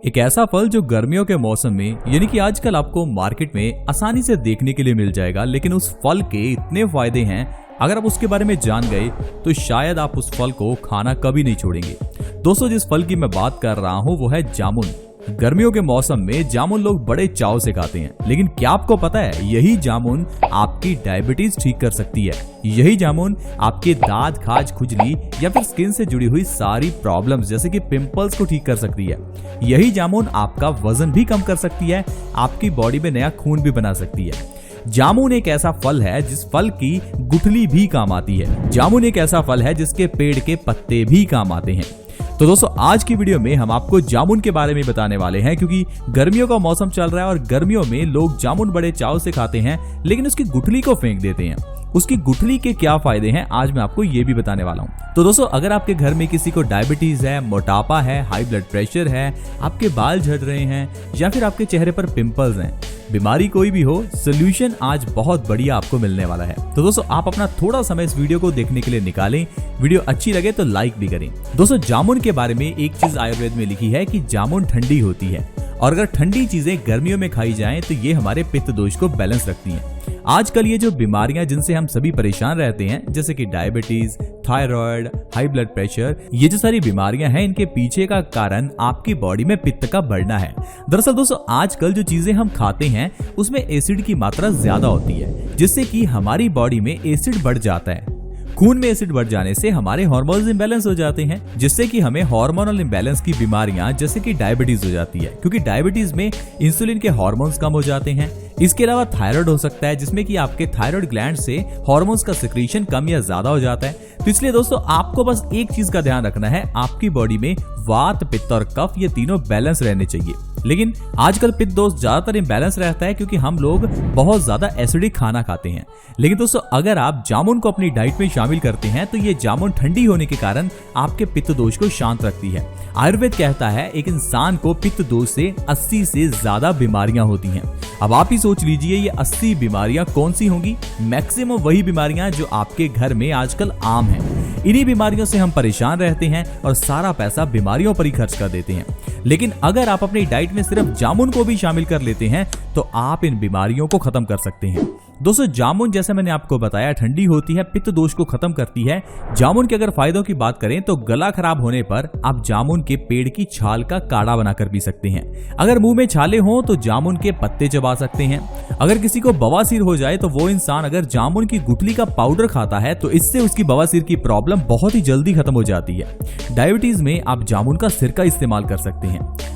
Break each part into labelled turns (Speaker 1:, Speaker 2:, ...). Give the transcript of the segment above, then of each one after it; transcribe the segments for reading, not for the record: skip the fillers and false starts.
Speaker 1: एक ऐसा फल जो गर्मियों के मौसम में यानी कि आजकल आपको मार्केट में आसानी से देखने के लिए मिल जाएगा, लेकिन उस फल के इतने फायदे हैं, अगर आप उसके बारे में जान गए तो शायद आप उस फल को खाना कभी नहीं छोड़ेंगे। दोस्तों, जिस फल की मैं बात कर रहा हूँ वो है जामुन। गर्मियों के मौसम में जामुन लोग बड़े चाव से खाते हैं, लेकिन क्या आपको पता है यही जामुन आपकी डायबिटीज ठीक कर सकती है। यही जामुन आपके दांत, खाज, खुजली या फिर स्किन से जुड़ी हुई सारी प्रॉब्लम्स जैसे कि पिंपल्स को ठीक कर सकती है। यही जामुन आपका वजन भी कम कर सकती है, आपकी बॉडी में नया खून भी बना सकती है। जामुन एक ऐसा फल है जिस फल की गुठली भी काम आती है। जामुन एक ऐसा फल है जिसके पेड़ के पत्ते भी काम आते हैं। तो दोस्तों, आज की वीडियो में हम आपको जामुन के बारे में बताने वाले हैं, क्योंकि गर्मियों का मौसम चल रहा है और गर्मियों में लोग जामुन बड़े चाव से खाते हैं, लेकिन उसकी गुठली को फेंक देते हैं। उसकी गुठली के क्या फायदे हैं आज मैं आपको ये भी बताने वाला हूँ। तो दोस्तों, अगर आपके घर में किसी को डायबिटीज है, मोटापा है, हाई ब्लड प्रेशर है, आपके बाल झड़ रहे हैं या फिर आपके चेहरे पर पिंपल्स हैं, बीमारी कोई भी हो, सोल्यूशन आज बहुत बढ़िया आपको मिलने वाला है। तो दोस्तों, आप अपना थोड़ा समय इस वीडियो को देखने के लिए निकालें। वीडियो अच्छी लगे तो लाइक भी करें। दोस्तों, जामुन के बारे में एक चीज आयुर्वेद में लिखी है कि जामुन ठंडी होती है, और अगर ठंडी चीजें गर्मियों में खाई जाएं तो ये हमारे पित्त दोष को बैलेंस रखती हैं। आजकल ये जो बीमारियां जिनसे हम सभी परेशान रहते हैं, जैसे कि diabetes, thyroid, high blood pressure, ये जो सारी बीमारियां हैं, इनके पीछे का कारण आपकी बॉडी में पित्त का बढ़ना है। दरअसल दोस्तों, आजकल जो चीजें हम खाते हैं उसमें एसिड की मात्रा ज्यादा होती है, जिससे कि हमारी बॉडी में एसिड बढ़ जाता है। खून में एसिड बढ़ जाने से हमारे हार्मोन्स इंबैलेंस हो जाते हैं, जिससे कि हमें हार्मोनल इंबैलेंस की बीमारियां जैसे कि डायबिटीज हो जाती है, क्योंकि डायबिटीज में इंसुलिन के हार्मोन्स कम हो जाते हैं। इसके अलावा थायराइड हो सकता है, जिसमें कि आपके थायराइड ग्लैंड से हार्मोन्स का सिक्रीशन कम या ज्यादा हो जाता है। तो इसलिए दोस्तों, आपको बस एक चीज का ध्यान रखना है, आपकी बॉडी में वात, पित्त और कफ ये तीनों बैलेंस रहने चाहिए। लेकिन आजकल पित्त दोष ज्यादातर इम्बैलेंस रहता है, क्योंकि हम लोग बहुत ज्यादा एसिडिक खाना खाते हैं। लेकिन दोस्तों, अगर आप जामुन को अपनी डाइट में शामिल करते हैं तो ये जामुन ठंडी होने के कारण आपके पित्त दोष को शांत रखती है। आयुर्वेद कहता है एक इंसान को पित्त दोष से 80 से ज्यादा बीमारियां होती हैं। अब आप ही सोच लीजिए ये 80 बीमारियां कौन सी होंगी। मैक्सिमम वही बीमारियां जो आपके घर में आजकल आम हैं। इन्हीं बीमारियों से हम परेशान रहते हैं और सारा पैसा बीमारियों पर ही खर्च कर देते हैं। लेकिन अगर आप अपनी डाइट में सिर्फ जामुन को भी शामिल कर लेते हैं तो आप इन बीमारियों को खत्म कर सकते हैं। दोस्तों, जामुन जैसे मैंने आपको बताया ठंडी होती है, पित्त दोष को खत्म करती है। जामुन के अगर फायदों की बात करें तो गला खराब होने पर आप जामुन के पेड़ की छाल का काढ़ा बनाकर पी सकते हैं। अगर मुंह में छाले हो तो जामुन के पत्ते चबा सकते हैं। अगर किसी को बवासीर हो जाए तो वो इंसान अगर जामुन की गुठली का पाउडर खाता है तो इससे उसकी बवासीर की प्रॉब्लम बहुत ही जल्दी खत्म हो जाती है। डायबिटीज में आप जामुन का सिरका इस्तेमाल कर सकते हैं।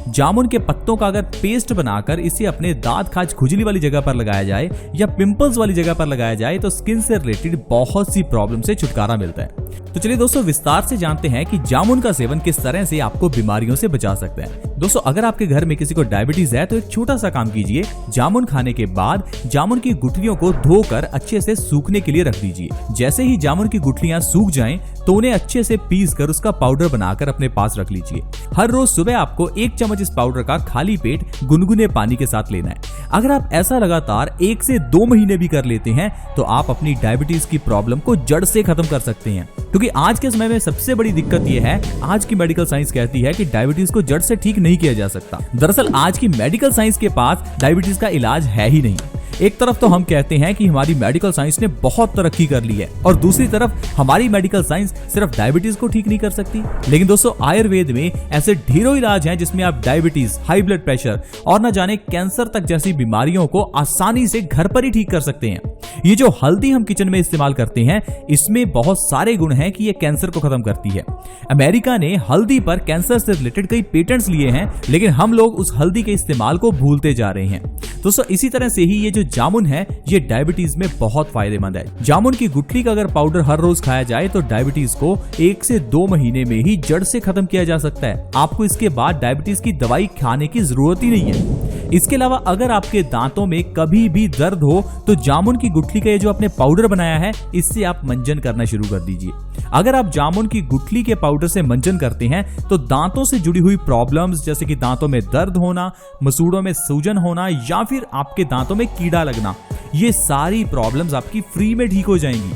Speaker 1: जामुन के पत्तों का अगर पेस्ट बनाकर इसे अपने दांत, खाज, खुजली वाली जगह पर लगाया जाए या पिंपल्स वाली जगह पर लगाया जाए तो स्किन से रिलेटेड बहुत सी प्रॉब्लम से छुटकारा मिलता है। तो चलिए दोस्तों, विस्तार से जानते हैं कि जामुन का सेवन किस तरह से आपको बीमारियों से बचा सकता है। दोस्तों, अगर आपके घर में किसी को डायबिटीज है तो एक छोटा सा काम कीजिए। जामुन खाने के बाद जामुन की गुठलियों को धोकर अच्छे से सूखने के लिए रख दीजिए। जैसे ही जामुन की गुठलियां सूख जाएं तो उन्हें अच्छे से पीस कर उसका पाउडर बनाकर अपने पास रख लीजिए। हर रोज सुबह आपको 1 चम्मच इस पाउडर का खाली पेट गुनगुने पानी के साथ लेना है। अगर आप ऐसा लगातार 1 से 2 महीने भी कर लेते हैं तो आप अपनी डायबिटीज की प्रॉब्लम को जड़ से खत्म कर सकते हैं। क्योंकि आज के समय में सबसे बड़ी दिक्कत यह है, आज की मेडिकल साइंस कहती है कि डायबिटीज को जड़ से ठीक नहीं किया जा सकता। दरअसल आज की मेडिकल साइंस के पास डायबिटीज का इलाज है ही नहीं। एक तरफ तो हम कहते हैं कि हमारी मेडिकल साइंस ने बहुत तरक्की कर ली है, और दूसरी तरफ हमारी मेडिकल साइंस सिर्फ डायबिटीज को ठीक नहीं कर सकती। लेकिन दोस्तों, आयुर्वेद में ऐसे ढेरों इलाज हैं जिसमें आप डायबिटीज, हाई ब्लड प्रेशर और न जाने कैंसर तक जैसी बीमारियों को आसानी से घर पर ही ठीक कर सकते हैं। ये जो हल्दी हम किचन में इस्तेमाल करते हैं, इसमें बहुत सारे गुण हैं कि ये कैंसर को खत्म करती है। अमेरिका ने हल्दी पर कैंसर से रिलेटेड कई पेटेंट्स लिए हैं, लेकिन हम लोग उस हल्दी के इस्तेमाल को भूलते जा रहे हैं। दोस्तों, इसी तरह से ही ये जो जामुन है ये डायबिटीज में बहुत फायदेमंद है। जामुन की गुठली का अगर पाउडर हर रोज खाया जाए तो डायबिटीज को 1 से 2 महीने में ही जड़ से खत्म किया जा सकता है। आपको इसके बाद डायबिटीज की दवाई खाने की जरूरत ही नहीं है। इसके अलावा अगर आपके दांतों में कभी भी दर्द हो तो जामुन की गुठली का ये जो आपने पाउडर बनाया है, इससे आप मंजन करना शुरू कर दीजिए। अगर आप जामुन की गुठली के पाउडर से मंजन करते हैं तो दांतों से जुड़ी हुई प्रॉब्लम्स जैसे कि दांतों में दर्द होना, मसूड़ों में सूजन होना या फिर आपके दांतों में कीड़ा लगना, ये सारी प्रॉब्लम्स आपकी फ्री में ठीक हो जाएंगी।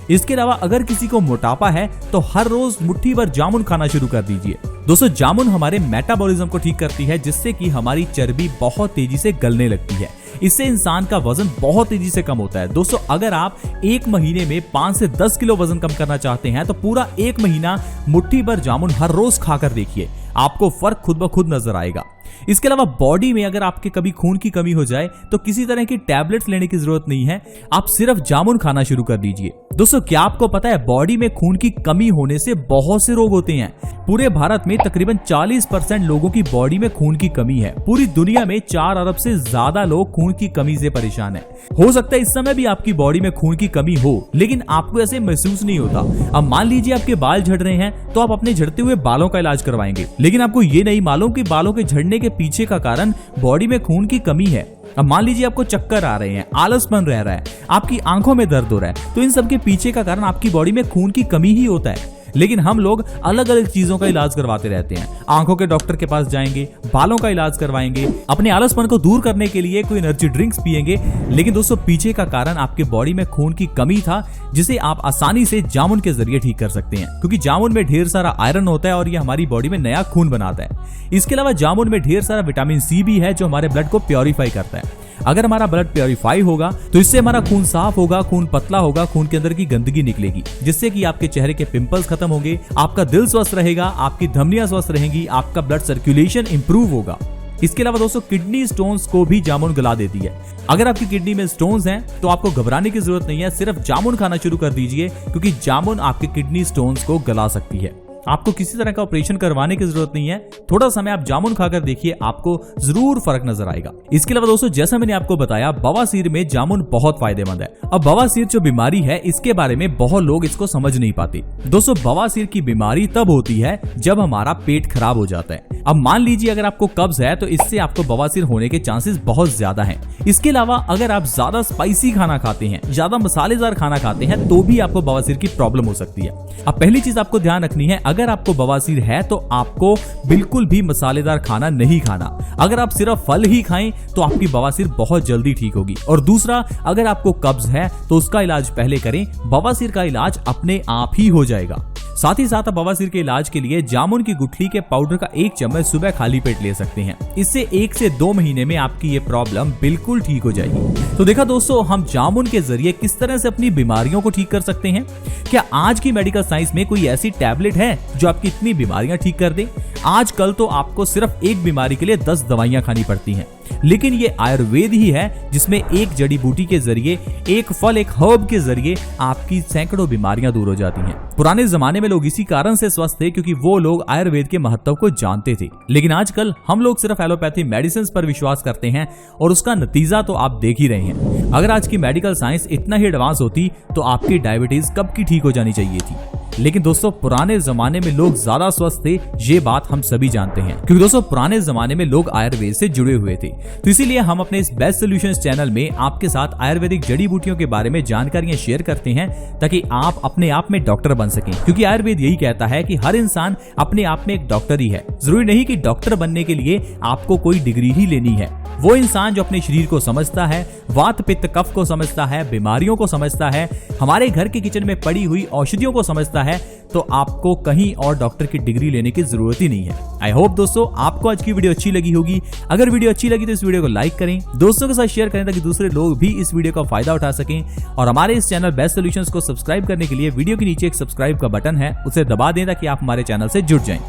Speaker 1: इसके अलावा अगर किसी को मोटापा है तो हर रोज मुट्ठी भर जामुन खाना शुरू कर दीजिए। दोस्तों जामुन हमारे मेटाबॉलिज्म को ठीक करती है, जिससे कि हमारी चर्बी बहुत तेजी से गलने लगती है। इससे इंसान का वजन बहुत तेजी से कम होता है। दोस्तों अगर आप एक महीने में 5 से 10 किलो वजन कम करना चाहते हैं तो पूरा एक महीना मुट्ठी भर जामुन हर रोज खाकर देखिए, आपको फर्क खुद ब खुद नजर आएगा। इसके अलावा बॉडी में अगर आपके कभी खून की कमी हो जाए तो किसी तरह की टैबलेट्स लेने की जरूरत नहीं है, आप सिर्फ जामुन खाना शुरू कर दीजिए। दोस्तों क्या आपको पता है बॉडी में खून की कमी होने से बहुत से रोग होते हैं। पूरे भारत में तकरीबन 40% लोगों की बॉडी में खून की कमी है। पूरी दुनिया में 4 अरब से ज्यादा लोग खून की कमी से परेशान हैं। हो सकता है इस समय भी आपकी बॉडी में खून की कमी हो, लेकिन आपको ऐसे महसूस नहीं होता। अब मान लीजिए आपके बाल झड़ रहे हैं तो आप अपने झड़ते हुए बालों का इलाज करवाएंगे, लेकिन आपको ये नहीं मालूम कि बालों के झड़ने के पीछे का कारण बॉडी में खून की कमी है। अब मान लीजिए आपको चक्कर आ रहे हैं, आलसपन रह रहा है, आपकी आंखों में दर्द हो रहा है, तो इन सब के पीछे का कारण आपकी बॉडी में खून की कमी ही होता है। लेकिन हम लोग अलग अलग चीजों का इलाज करवाते रहते हैं। आंखों के डॉक्टर के पास जाएंगे, बालों का इलाज करवाएंगे, अपने आलसपन को दूर करने के लिए कोई एनर्जी ड्रिंक्स पिएंगे, लेकिन दोस्तों पीछे का कारण आपके बॉडी में खून की कमी था, जिसे आप आसानी से जामुन के जरिए ठीक कर सकते हैं। क्योंकि जामुन में ढेर सारा आयरन होता है और ये हमारी बॉडी में नया खून बनाता है। इसके अलावा जामुन में ढेर सारा विटामिन सी भी है जो हमारे ब्लड को प्योरीफाई करता है। अगर हमारा ब्लड प्योरीफाई होगा तो इससे हमारा खून साफ होगा, खून पतला होगा, खून के अंदर की गंदगी निकलेगी, जिससे कि आपके चेहरे के पिंपल्स खत्म होंगे, आपका दिल स्वस्थ रहेगा, आपकी धमनियां स्वस्थ रहेंगी, आपका ब्लड सर्कुलेशन इंप्रूव होगा। इसके अलावा दोस्तों किडनी स्टोन्स को भी जामुन गला देती है। अगर आपकी किडनी में स्टोन्स हैं तो आपको घबराने की जरूरत नहीं है, सिर्फ जामुन खाना शुरू कर दीजिए, क्योंकि जामुन आपके किडनी स्टोन्स को गला सकती है। आपको किसी तरह का ऑपरेशन करवाने की जरूरत नहीं है, थोड़ा समय आप जामुन खाकर देखिए, आपको जरूर फर्क नजर आएगा। इसके अलावा दोस्तों जैसा मैंने आपको बताया बवासीर में जामुन बहुत फायदेमंद है। अब बवासीर जो बीमारी है इसके बारे में बहुत लोग इसको समझ नहीं पाते। दोस्तों बवासीर की बीमारी तब होती है जब हमारा पेट खराब हो जाता है। अब मान लीजिए अगर आपको कब्ज है तो इससे आपको बवासीर होने के चांसेस बहुत ज्यादा हैं। इसके अलावा अगर आप ज्यादा स्पाइसी खाना खाते हैं, ज्यादा मसालेदार खाना खाते हैं, तो भी आपको बवासीर की प्रॉब्लम हो सकती है। अब पहली चीज आपको ध्यान रखनी है, अगर आपको बवासीर है तो आपको बिल्कुल भी मसालेदार खाना नहीं खाना। अगर आप सिर्फ फल ही खाएं तो आपकी बवासीर बहुत जल्दी ठीक होगी। और दूसरा, अगर आपको कब्ज है तो उसका इलाज पहले करें, बवासीर का इलाज अपने आप ही हो जाएगा। साथ ही साथ आप बवासीर के इलाज के लिए जामुन की गुठली के पाउडर का 1 चम्मच सुबह खाली पेट ले सकते हैं। इससे 1 से 2 महीने में आपकी ये प्रॉब्लम बिल्कुल ठीक हो जाएगी। तो देखा दोस्तों, हम जामुन के जरिए किस तरह से अपनी बीमारियों को ठीक कर सकते हैं। क्या आज की मेडिकल साइंस में कोई ऐसी टैबलेट है जो आपकी इतनी बीमारियां ठीक कर दे? आजकल तो आपको सिर्फ एक बीमारी के लिए 10 दवाइयां खानी पड़ती हैं, लेकिन ये आयुर्वेद ही है जिसमें एक जड़ी बूटी के जरिए, एक फल, एक हर्ब के जरिए आपकी सैकड़ों बीमारियां दूर हो जाती हैं। पुराने जमाने में लोग इसी कारण से स्वस्थ थे क्योंकि वो लोग आयुर्वेद के महत्व को जानते थे। लेकिन आजकल हम लोग सिर्फ एलोपैथी मेडिसिन पर विश्वास करते हैं और उसका नतीजा तो आप देख ही रहे हैं। अगर आज की मेडिकल साइंस इतना ही एडवांस होती तो आपकी डायबिटीज कब की ठीक हो जानी चाहिए थी। लेकिन दोस्तों पुराने जमाने में लोग ज्यादा स्वस्थ थे, ये बात हम सभी जानते हैं, क्योंकि दोस्तों पुराने जमाने में लोग आयुर्वेद से जुड़े हुए थे। तो इसीलिए हम अपने इस बेस्ट सॉल्यूशंस चैनल में आपके साथ आयुर्वेदिक जड़ी बूटियों के बारे में जानकारियां शेयर करते हैं ताकि आप अपने आप में डॉक्टर बन सकें। क्योंकि आयुर्वेद यही कहता है कि हर इंसान अपने आप में एक डॉक्टर ही है। जरूरी नहीं कि डॉक्टर बनने के लिए आपको कोई डिग्री ही लेनी है। वो इंसान जो अपने शरीर को समझता है, वात पित्त कफ को समझता है, बीमारियों को समझता है, हमारे घर के किचन में पड़ी हुई औषधियों को समझता है, तो आपको कहीं और डॉक्टर की डिग्री लेने की जरूरत ही नहीं है। आई होप दोस्तों आपको आज की वीडियो अच्छी लगी होगी। अगर वीडियो अच्छी लगी तो इस वीडियो को लाइक करें, दोस्तों के साथ शेयर करें ताकि दूसरे लोग भी इस वीडियो का फायदा उठा सकें। और हमारे इस चैनल बेस्ट सॉल्यूशंस को सब्सक्राइब करने के लिए वीडियो के नीचे एक सब्सक्राइब का बटन है, उसे दबा दें ताकि आप हमारे चैनल से जुड़ जाएं।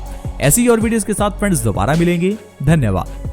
Speaker 1: ऐसी और वीडियोस के साथ फ्रेंड्स दोबारा मिलेंगे। धन्यवाद।